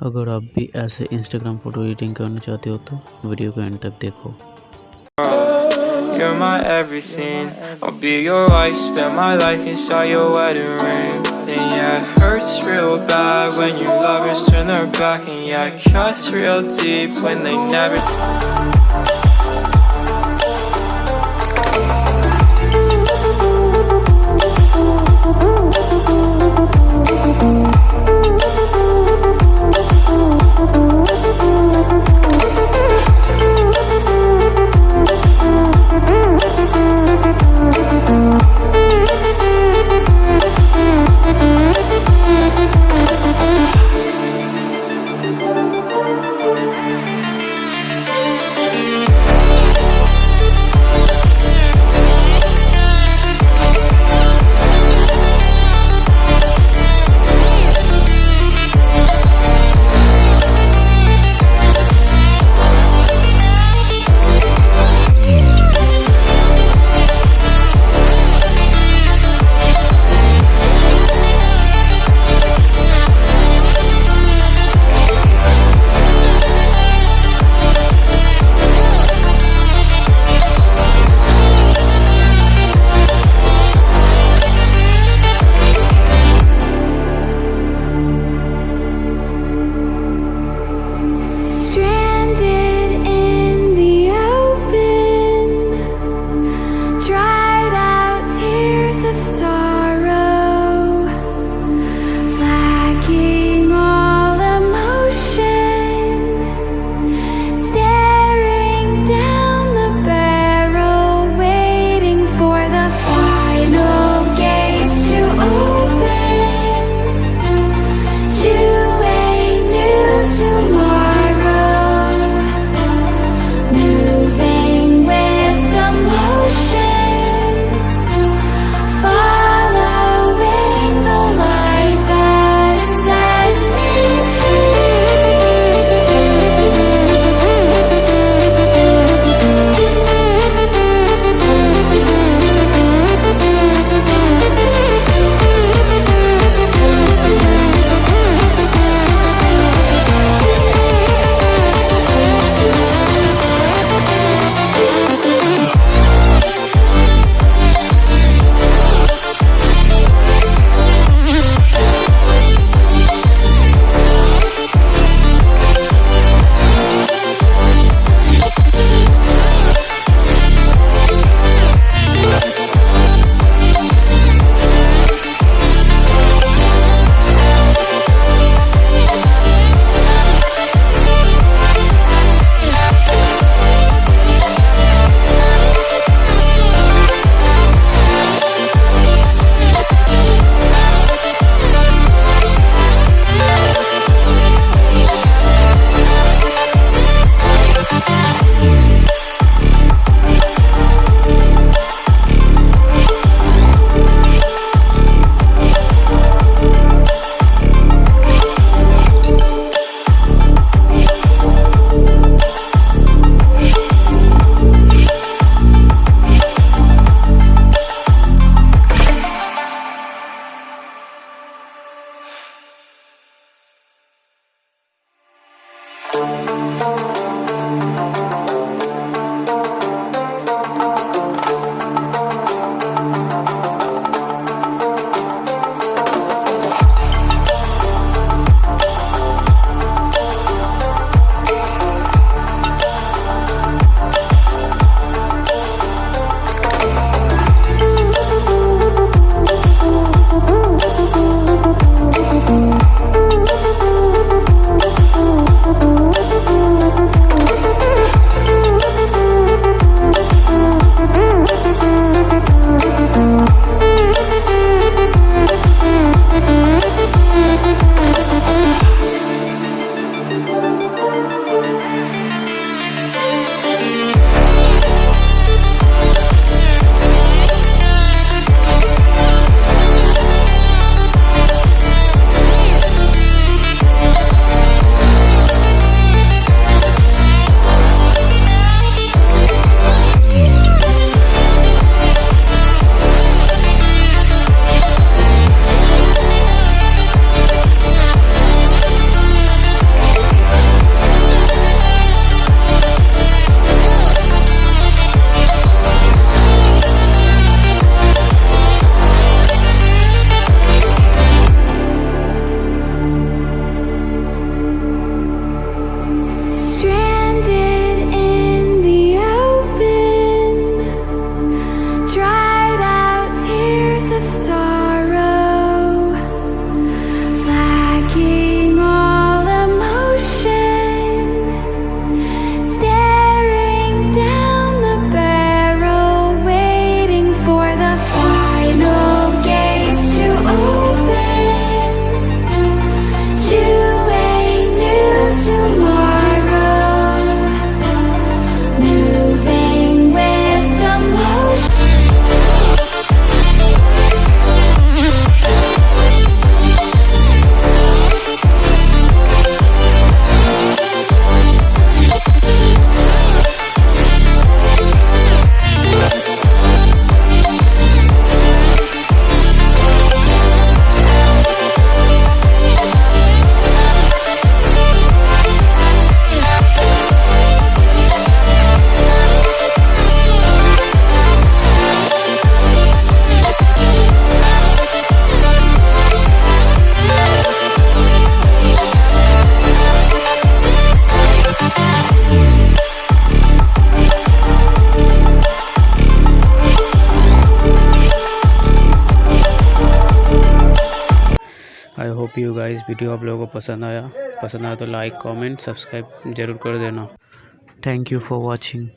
अगर आप भी ऐसे इंस्टाग्राम फ़ोटो एडिटिंग करना चाहते हो तो वीडियो को एंड तक देखो। You're my everything. I'll be your wife, spend my life inside your wedding ring. And yeah, it hurts real bad when your lovers turn their back. And yeah, it cuts real deep when they never. Hope you guys video आप लोगों को पसंद आया तो like comment subscribe ज़रूर कर देना। Thank you for watching.